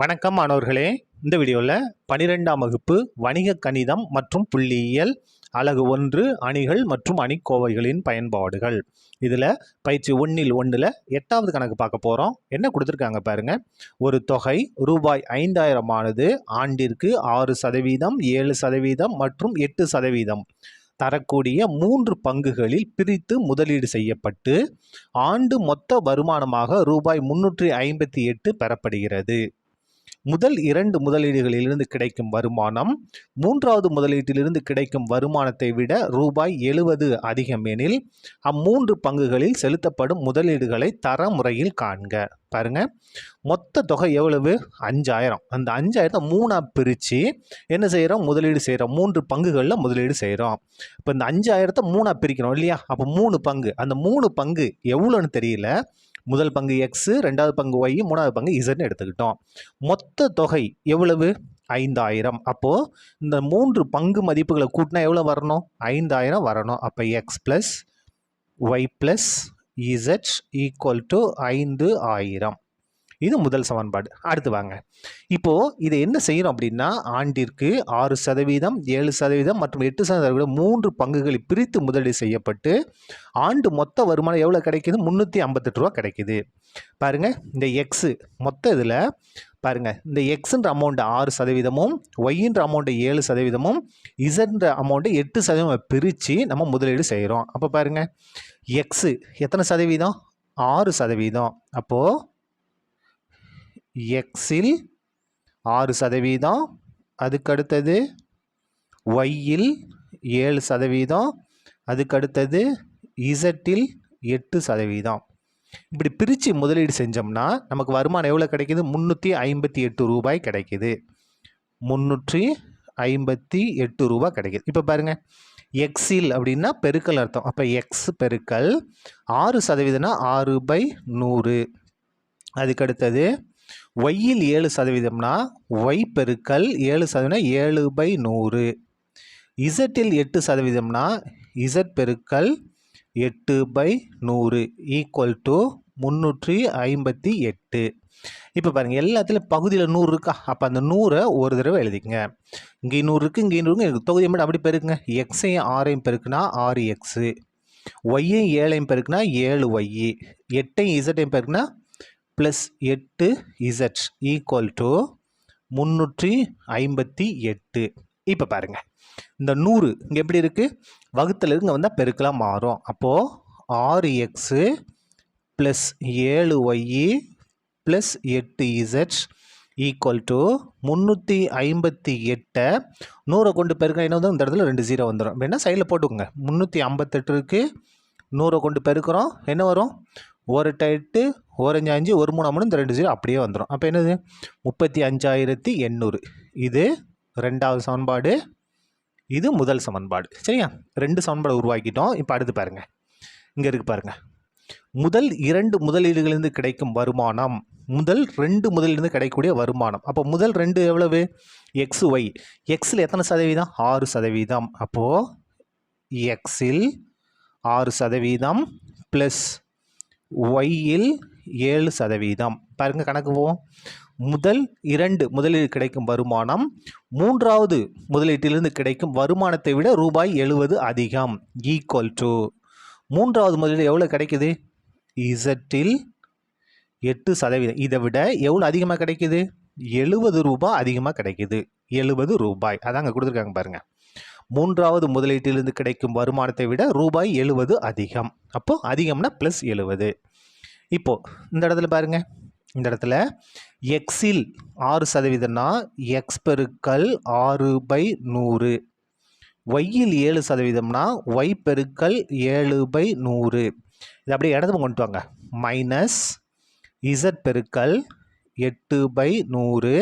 வணக்கம் மாணவர்களே. இந்த வீடியோவில் 12ஆம் வகுப்பு வணிக கணிதம் மற்றும் புள்ளியியல் அலகு 1 அணிகள் மற்றும் அணிக்கோவைகளின் பயன்பாடுகள். இதில் பயிற்சி 1ல் 1ல் 8வது கணக்கு பார்க்க போகிறோம். என்ன கொடுத்துருக்காங்க பாருங்க. ஒரு தொகை ரூபாய் 5000 ஆனது ஆண்டிற்கு 6%, 7% மற்றும் 8% தரக்கூடிய 3 பங்குகளில் பிரித்து முதலீடு செய்யப்பட்டு ஆண்டு மொத்த வருமானமாக ரூபாய் 358 பெறப்படுகிறது. முதல் 2 முதலீடுகளிலிருந்து கிடைக்கும் வருமானம் 3வது முதலீட்டிலிருந்து கிடைக்கும் வருமானத்தை விட ரூபாய் 70 அதிகம் எனில் அம்மூன்று பங்குகளில் செலுத்தப்படும் முதலீடுகளை தரமுறையில் காண்க. பாருங்க, மொத்த தொகை எவ்வளவு? 5000. அந்த 5000 3ஆ பிரித்து என்ன செய்கிறோம்? முதலீடு செய்கிறோம். 3 பங்குகளில் முதலீடு செய்கிறோம். இப்போ இந்த 5000 3ஆ பிரிக்கணும் இல்லையா? அப்போ 3 பங்கு. அந்த 3 பங்கு எவ்வளோன்னு தெரியல. முதல் பங்கு எக்ஸு, ரெண்டாவது பங்கு ஒய், மூணாவது பங்கு இசட்னு எடுத்துக்கிட்டோம். மொத்த தொகை எவ்வளவு? 5000. அப்போது இந்த 3 பங்கு மதிப்புகளை கூட்டினா எவ்வளோ வரணும்? 5000 வரணும். அப்போ x plus y plus z equal to 5000. இது முதல் சமன்பாடு. அடுத்து வாங்க. இப்போது இதை என்ன செய்யணும் அப்படின்னா, ஆண்டிற்கு 6%, 7% மற்றும் 8% 3 பங்குகளை பிரித்து முதலீடு செய்யப்பட்டு ஆண்டு மொத்த வருமானம் எவ்வளோ கிடைக்கிது? 358 ரூபா கிடைக்கிது. பாருங்கள், இந்த எக்ஸு மொத்த இதில் பாருங்கள், இந்த எக்ஸுன்ற அமௌண்ட்டு 6%, ஒய்ன்ற அமௌண்ட்டு 7%, இசட்ன்ற அமௌண்ட்டு 8% பிரித்து நம்ம முதலீடு செய்கிறோம். அப்போ பாருங்கள், எக்ஸு எத்தனை சதவீதம்? 6%. அப்போது எக்ஸில் 6%, அதுக்கடுத்தது ஒய்யில் 7%, அதுக்கடுத்தது இசட்டில் 8%. இப்படி பிரித்து முதலீடு செஞ்சோம்னா நமக்கு வருமானம் எவ்வளோ கிடைக்கிது? 358 ரூபாய் கிடைக்கிது. 358 ரூபா கிடைக்கிது. இப்போ பாருங்கள், எக்ஸில் அப்படின்னா பெருக்கல் அர்த்தம். அப்போ எக்ஸ் பெருக்கல் 6%னா 6/100. அதுக்கடுத்தது ஒய்யில் 7%னா ஒய் பெருக்கல் 7% 7/100. இசட்டில் 8%னா இசட் பெருக்கல் 8/100 ஈக்குவல் டு 358. இப்போ பாருங்கள், எல்லாத்துலேயும் பகுதியில் 100 இருக்கா? அப்போ அந்த 100 ஒரு தடவை எழுதிக்கங்க. இங்கே 100 இருக்குது, இங்கே 100 இருக்குது. தொகுதியை மட்டும் அப்படி பெருக்குங்க. எக்ஸையும் 6ஐயும் பெருக்குனா 6x, ஒய்யையும் 7ஐயும் பெருக்குனா 7y, 8ஐயும் இசட்டையும் பெருக்குனா ப்ளஸ் 8z ஈக்குவல் டு 358. இப்போ பாருங்கள், இந்த 100 இங்கே எப்படி இருக்குது? வகுத்தில் இங்கே வந்தால் பெருக்கலாம் மாறும். அப்போது 6x plus 7y plus 8z equal to 358. 100 கொண்டு பெருக்க என்ன வந்து இந்த இடத்துல 2 0 வந்துடும். வேணா சைடில் போட்டுக்கோங்க. 358 இருக்குது, 100 கொண்டு பெருக்கிறோம். என்ன வரும்? 1 8 1 5 1 3 3 இந்த 2 0 அப்படியே வந்துடும். அப்போ என்னது? 35800. இது ரெண்டாவது சமன்பாடு, இது முதல் சமன்பாடு. சரியா? 2 சமன்பாடு உருவாக்கிட்டோம். இப்போ அடுத்து பாருங்கள், இங்கே இருக்குது பாருங்கள். முதல் 2 முதலீடுகளிலிருந்து கிடைக்கும் வருமானம், முதல் 2 முதலீடுலேருந்து கிடைக்கக்கூடிய வருமானம். அப்போ முதல் 2 எவ்வளவு? X y. எக்ஸில் எத்தனை சதவீதம்? 6%. அப்போது எக்ஸில் 6% ப்ளஸ் ஒய்யில் 7%. பாருங்கள், கணக்கு போவோம். முதல் 2 முதலீடு கிடைக்கும் வருமானம் 3வது முதலீட்டிலிருந்து கிடைக்கும் வருமானத்தை விட ரூபாய் 70 அதிகம் ஈக்குவல் டு 3வது முதலீடு எவ்வளோ கிடைக்குது? இசட்டில் 8%. இதை விட எவ்வளோ அதிகமாக கிடைக்குது? 70 ரூபாய் அதிகமாக கிடைக்குது. 70 ரூபாய் அதாங்க கொடுத்துருக்காங்க பாருங்கள். 3வது முதலீட்டிலிருந்து கிடைக்கும் வருமானத்தை விட ரூபாய் 70 அதிகம். அப்போது அதிகம்னா ப்ளஸ் 70. இப்போது இந்த இடத்துல பாருங்கள், இந்த இடத்துல எக்ஸில் 6%னா எக்ஸ் பெருக்கல் 6/100. ஒய்யில் 7%னா ஒய் பெருக்கல் 7/100. இது அப்படியே இடத்துல கொண்டு வாங்க. மைனஸ் இசட் பெருக்கல் 8/100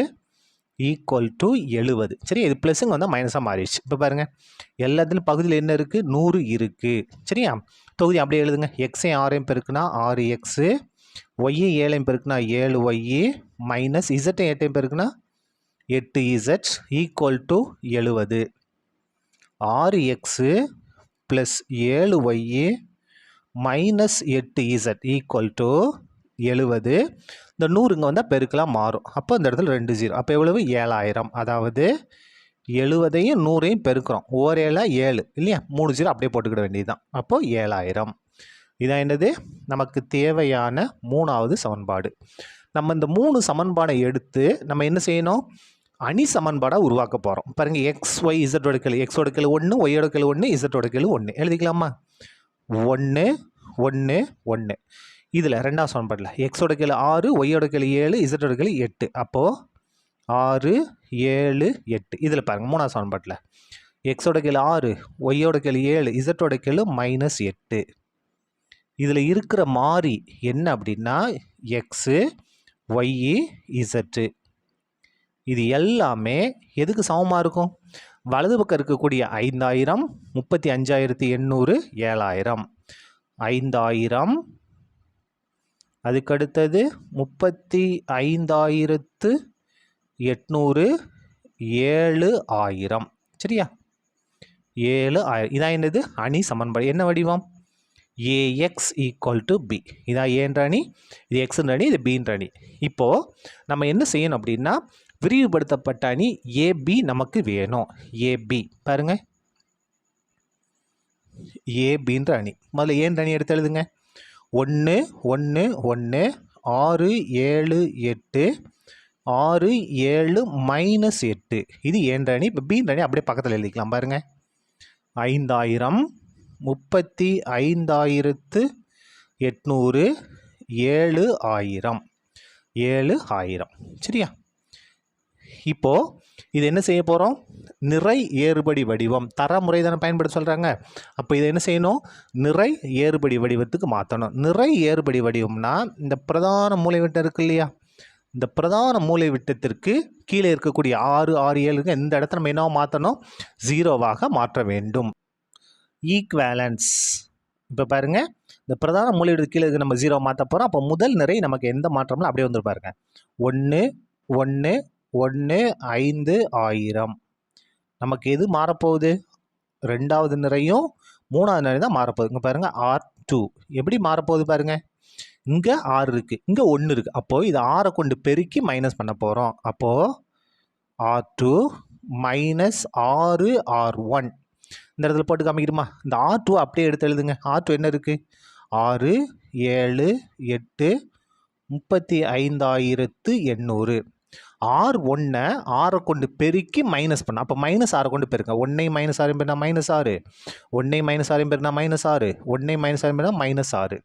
ஈக்குவல் டு 70. சரி, இது ப்ளஸ்ஸுங்க வந்தால் மைனஸாக மாறிடுச்சு. இப்போ பாருங்கள், எல்லாத்துலேயும் பகுதியில் என்ன இருக்குது? 100 இருக்குது. சரியா? தொகுதி அப்படியே எழுதுங்க. எக்ஸையும் 6ஐயும் பெருக்குனா 6x, ஒய்யை 7ஐயும் பெருக்குனா 7y, மைனஸ் இசட்டையும் 8ஐயும் பெருக்குனா 8z equal to 70. 6x plus 7y minus 8z equal to 70. இந்த 100 இங்கே வந்தால் பெருக்கலாக மாறும். அப்போ இந்த இடத்துல 2 0. அப்போ எவ்வளவு? 7000. அதாவது 70ஐயும் 100ஐயும் பெருக்கிறோம். ஓர் 7 7 இல்லையா? 3 0 அப்படியே போட்டுக்கிட வேண்டியது தான். அப்போது 7000. இதான் என்னது? நமக்கு தேவையான 3வது சமன்பாடு. நம்ம இந்த 3 சமன்பாடை எடுத்து நம்ம என்ன செய்யணும்? அணி சமன்பாடாக உருவாக்க போகிறோம். பாருங்கள், எக்ஸ் ஒய் இசட்டோட கெழு. எக்ஸோட கெழு 1, ஒய்யோட கெழு 1, இசட்டோட கெழு 1. எழுதிக்கலாமா? 1 1 1. இதில் 2வது சமன்பாட்டில் எக்ஸோட கெழு 6, ஒய்யோட கெழு 7, இசட்டோட கெழு 8. அப்போது 6 7 8. இதில் பாருங்கள் 3வது சமன்பாட்டில் எக்ஸோட கெழு 6, ஒய்யோட கெழு 7, இசட்டோட கெழு -8. இதில் இருக்கிற மாறி என்ன அப்படின்னா எக்ஸு, ஒய்யு, இசட்டு. இது எல்லாமே எதுக்கு சமமாக இருக்கும்? வலது பக்கம் இருக்கக்கூடிய 5000, 35,800, 7000. 5000, அதுக்கடுத்தது 35,800, 7000. சரியா? 7000. இதான் என்னது? அணி சமன்பாடு. என்ன வடிவம்? A x equal to b. இதான் ஏன்ற அணி, இது எக்ஸ்ன்ற அணி, இது பின்ற அணி. இப்போது நம்ம என்ன செய்யணும் அப்படின்னா விரிவுபடுத்தப்பட்ட அணி ஏபி நமக்கு வேணும். ஏபி பாருங்கள், ஏபின்ற அணி. முதல்ல ஏன்ற அணி எடுத்து எழுதுங்க. 1 1 1 6 7 8 6 7 -8. இது ஏன்ற அணி. இப்போ பின்ற அணி அப்படியே பக்கத்தில் எழுதிக்கலாம். பாருங்கள், 5000, 35,800, 7000. 7000. சரியா? இப்போது இது என்ன செய்ய போகிறோம்? நிறை ஏறுபடி வடிவம். தரமுறை தானே பயன்படுத்த சொல்கிறாங்க. அப்போ இதை என்ன செய்யணும்? நிறை ஏறுபடி வடிவத்துக்கு மாற்றணும். நிறை ஏறுபடி வடிவம்னா இந்த பிரதான மூலைவிட்டம் இருக்கு இல்லையா? இந்த பிரதான மூலை விட்டத்திற்கு கீழே இருக்கக்கூடிய 6 6 7 இந்த இடத்த நம்ம என்னவா மாற்றணும்? 0வாக மாற்ற வேண்டும். ஈக்வேலன்ஸ். இப்போ பாருங்கள், இந்த பிரதான மூலை விட்டத்துக்கு கீழே நம்ம 0 மாற்ற போகிறோம். அப்போ முதல் நிறை நமக்கு எந்த மாற்றம்னா அப்படியே வந்துரு பாருங்க. 1 1 1 5 1000. நமக்கு எது மாறப்போகுது? 2வது நிறையும் 3வது நிறை தான் மாறப்போகுது. இங்கே பாருங்கள், R2 எப்படி மாறப்போகுது பாருங்கள். இங்கே 6 இருக்குது, இங்கே 1 இருக்குது. அப்போது இது 6 கொண்டு பெருக்கி மைனஸ் பண்ண போகிறோம். அப்போது R2 -6 R1. இந்த இடத்துல போட்டு காமிக்கிறோமா? இந்த R2 அப்படியே எடுத்து எழுதுங்க. R2 என்ன இருக்குது? 6 7 8 35,800. R1 6 கொண்டு பெருக்கி மைனஸ் பண்ண. அப்போ -6 கொண்டு பெருங்க. 1 -6 பெருனா -6, 1 -6 பெருனா -6, 1 -6 பெருனா -6.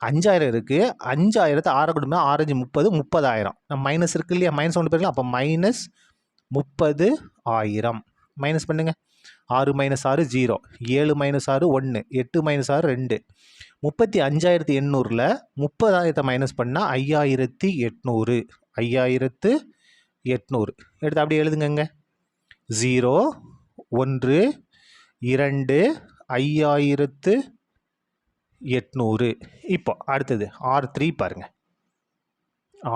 5000 இருக்குது. 5000 6 கொண்டு 6 5 30, 30,000. நம்ம மைனஸ் இருக்குது இல்லையா? மைனஸ் கொண்டு பெருக்கலாம். அப்போ -30,000. மைனஸ் பண்ணுங்க. 6 -6 0, 7 -6 1, 8 -6 2. 35,800ல் 30,000 மைனஸ் பண்ணால் 5,800. 5,800 எடுத்து அப்படியே எழுதுங்க. 0 1 2 5,800. இப்போ அடுத்தது R3 பாருங்கள்.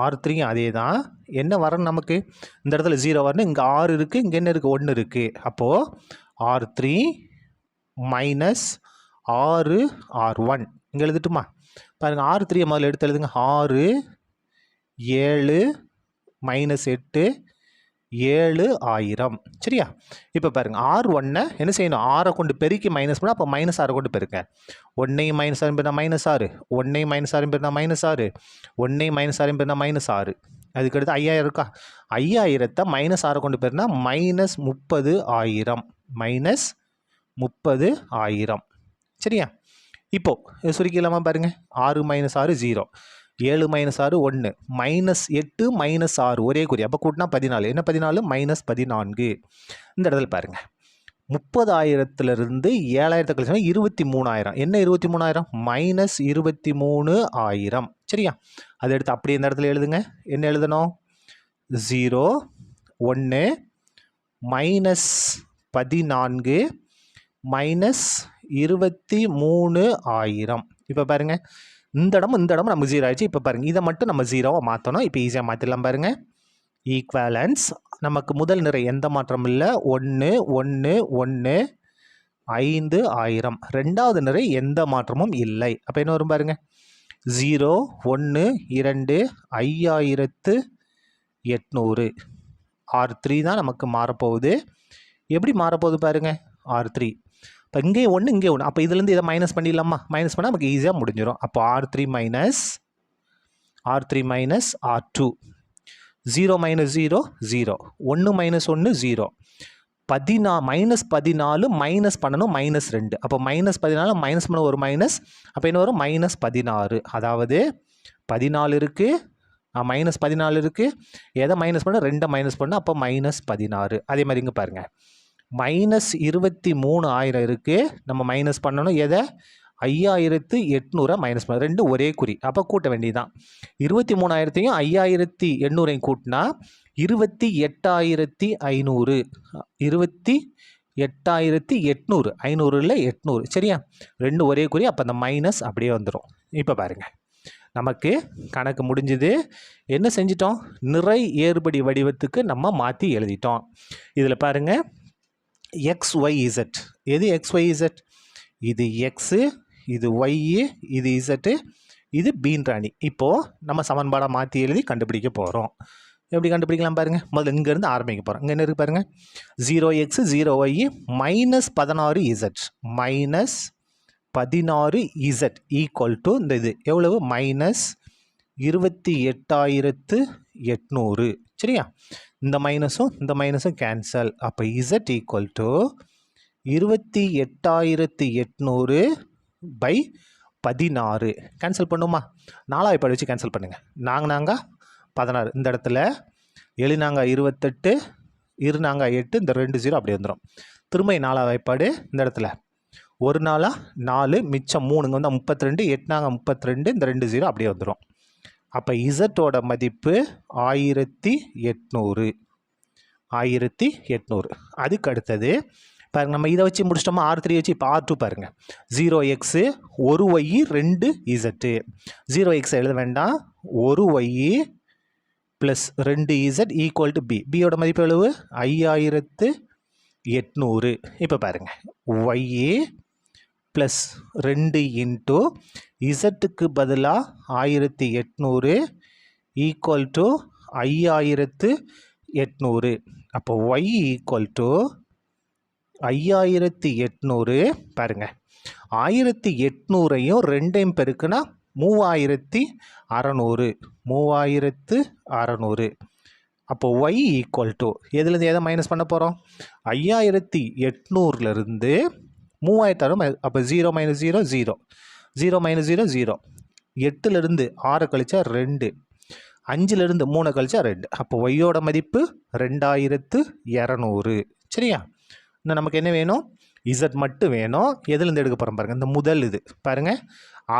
R3 அதே தான். என்ன வரணும் நமக்கு? இந்த இடத்துல 0 வரணும். இங்கே 6 இருக்குது, இங்கே என்ன இருக்குது? 1 இருக்குது. அப்போது R3 -6 R1. இங்கே எழுதிட்டுமா? பாருங்கள், R3 முதல்ல எடுத்து எழுதுங்க. 6 7 -8 7000. சரியா? இப்போ பாருங்கள், R1 என்ன செய்யணும்? 6 கொண்டு பெருக்கி மைனஸ் பண்ணால் அப்போ -6 கொண்டு பெருக்க. 1 -6 பெருனா -6, 1 -6 பெருனா -6, 1 -6 பெருனா -6. அதுக்கடுத்து 5000 இருக்கா? 5000த்தை -6 கொண்டு பெருனா -30,000. -30,000. சரியா? இப்போது சுருக்கிலாமா பாருங்கள். 6 -6 0, 7 -6 1, -8 -6 ஒரே குறி. அப்போ கூட்டினா 14. என்ன 14? -14. இந்த இடத்துல பாருங்கள், 30,000லிருந்து 7,000 கழிச்சா 23,000. என்ன 23,000? -23,000. சரியா? அதை எடுத்து அப்படியே இந்த இடத்துல எழுதுங்க. என்ன எழுதணும்? 0 1 -14 -23,000. இப்போ பாருங்கள், இந்த இடமும் நமக்கு 0 ஆயிடுச்சு. இப்போ பாருங்கள், இதை மட்டும் நம்ம 0வாக மாற்றணும். இப்போ ஈஸியாக மாற்றிடலாம் பாருங்கள். ஈக்வேலன்ஸ். நமக்கு முதல் நிறை எந்த மாற்றமும் இல்லை. 1 1 1 5,000. 2வது நிறை எந்த மாற்றமும் இல்லை. அப்போ என்ன வரும் பாருங்கள். 0 1 2 5800 R3 தான் நமக்கு மாறப்போகுது. எப்படி மாறப்போகுது பாருங்க, R3. இப்போ இங்கே ஒன்று இங்கே ஒன்று, அப்போ இதுலேருந்து இதை மைனஸ் பண்ணிடலாமா? மைனஸ் பண்ணால் நமக்கு ஈஸியாக முடிஞ்சிடும். அப்போ R3 minus R2. 0 minus 0 0, 1 minus 1 0, -14 minus பண்ணணும் -2. அப்போ -14 மைனஸ் பண்ண ஒரு மைனஸ், அப்போ என்ன வரும்? -16. அதாவது 14 இருக்குது, -14 இருக்குது. எதை மைனஸ் பண்ண? 2 மைனஸ் பண்ண, அப்போ -16. அதே மாதிரி இங்கே பாருங்கள், -23,000 இருக்குது. நம்ம மைனஸ் பண்ணணும் எதை? 5800 மைனஸ் பண்ண. ரெண்டு ஒரே குறி, அப்போ கூட்ட வேண்டியதுதான். 23,000ஐயும் 5800ஐயும் கூட்டினா 28,500. 28,800, 500 800. சரியா? ரெண்டு ஒரே குறி, அப்போ அந்த மைனஸ் அப்படியே வந்துடும். இப்போ பாருங்கள், நமக்கு கணக்கு முடிஞ்சுது. என்ன செஞ்சிட்டோம்? நிறை ஏறுபடி வடிவத்துக்கு நம்ம மாற்றி எழுதிட்டோம். இதில் பாருங்கள், XYZ. எது XYZ? இது எக்ஸு, இது ஒய்யு, இது இசட்டு, இது பீன்ற அணி. இப்போது நம்ம சமன்பாடை மாற்றி எழுதி கண்டுபிடிக்க போகிறோம். எப்படி கண்டுபிடிக்கலாம் பாருங்கள். முதல்ல இங்கேருந்து ஆரம்பிக்க போகிறோம். இங்கே என்ன இருக்குது பாருங்கள், 0x 0y -16z -16z equal to இந்த இது எவ்வளவு? -28,800. சரியா? இந்த மைனஸும் கேன்சல். அப்போ z equal to 28,800 by 16. Cancel பண்ணுமா? 4 வாய்ப்பாடு வச்சு கேன்சல் பண்ணுங்கள். நாங்க 16, இந்த இடத்துல 7 28, 2 8, இந்த 2 0 அப்படி வந்துடும். திரும்ப 4 வாய்ப்பாடு இந்த இடத்துல 1 4 4, மிச்சம் 3, இங்கே வந்து 32, 8 32, இந்த 2 0 அப்படியே வந்துடும். அப்போ இசட்டோட மதிப்பு 1800. அதுக்கு அடுத்தது பாருங்கள், நம்ம இதை வச்சு முடிச்சிட்டோமா? R3 வச்சு. இப்போ R2 பாருங்கள், 0x 1y 2z. 0x எழுத வேண்டாம், 1y plus 2z equal to B. பியோட மதிப்பு எவ்வளவு? 5800. இப்போ பாருங்கள், y ப்ளஸ் 2 இன்ட்டு இசட்டுக்கு பதிலாக 1800 ஈக்குவல் டு 5800. அப்போ y ஈக்குவல் டு 5800. பாருங்கள், 1800ஐயும் 2ஐயும் பெருக்குனா 3600. அப்போ y ஈக்குவல் டு எதுலேருந்து எதை மைனஸ் பண்ண போகிறோம்? 5800லேருந்து 3600. அப்போ 0 மைனஸ் 0 0, 0 மைனஸ் 0 0, 8லேருந்து 6 கழிச்சா 2, 5லேருந்து 3 கழிச்சா 2. அப்போ ஒய்யோட மதிப்பு 2200. சரியா? இன்னும் நமக்கு என்ன வேணும்? இசட் மட்டும் வேணும். எதுலேருந்து எடுக்க போகிறோம் பாருங்கள், இந்த முதல் இது பாருங்கள்,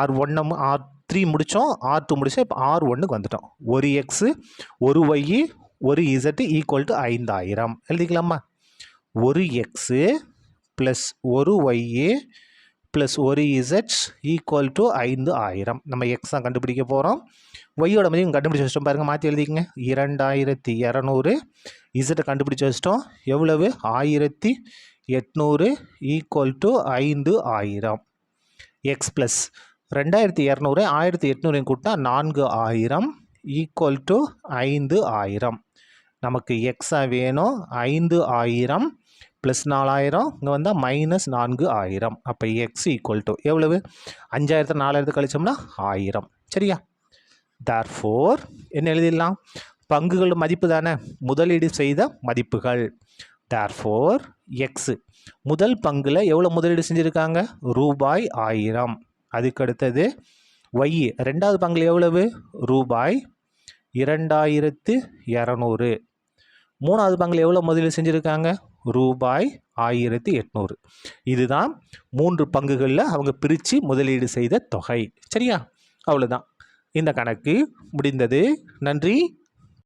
R3 முடித்தோம், R2 முடித்தோம். இப்போ R1க்கு வந்துட்டோம். ஒரு எக்ஸு, ஒரு ஒய்யு, ஒரு இசட்டு ஈக்குவல் டு 5000 எழுதிக்கலாமா? ஒரு எக்ஸு ப்ளஸ் ஒரு ஒய்யு ப்ளஸ் ஒரு இசட் ஈக்குவல் டு 5000. நம்ம எக்ஸ் தான் கண்டுபிடிக்க போகிறோம். ஒய்யோட மதிப்பு கண்டுபிடிச்சி வச்சிட்டோம் பாருங்கள், மாற்றி எழுதிக்கங்க. 2200. இசட்டை கண்டுபிடிச்சி வச்சிட்டோம். எவ்வளவு? 1800 ஈக்குவல் டு 5000. எக்ஸ் ப்ளஸ் 2200 1800 கூட்டினா 4000 ஈக்குவல் டு 5000. நமக்கு எக்ஸாக வேணும் 5000 ப்ளஸ் 4000, இங்கே வந்தால் -4000. அப்போ எக்ஸ் ஈக்குவல் டு எவ்வளவு? 5000 4000 கழிச்சோம்னா 1000. சரியா? therefore என்ன எழுதிடலாம்? பங்குகள் மதிப்பு தானே, முதலீடு செய்த மதிப்புகள். therefore எக்ஸ் முதல் பங்கில் எவ்வளோ முதலீடு செஞ்சுருக்காங்க? ரூபாய் 1000. அதுக்கு அடுத்தது ஒய் ரெண்டாவது பங்கில் எவ்வளவு? ரூபாய் 2200. மூணாவது பங்கில் எவ்வளோ முதலீடு செஞ்சுருக்காங்க? ரூபாய் 1800. இதுதான் 3 பங்குகளில் அவங்க பிரித்து முதலீடு செய்த தொகை. சரியா? அவ்வளோதான், இந்த கணக்கு முடிந்தது. நன்றி.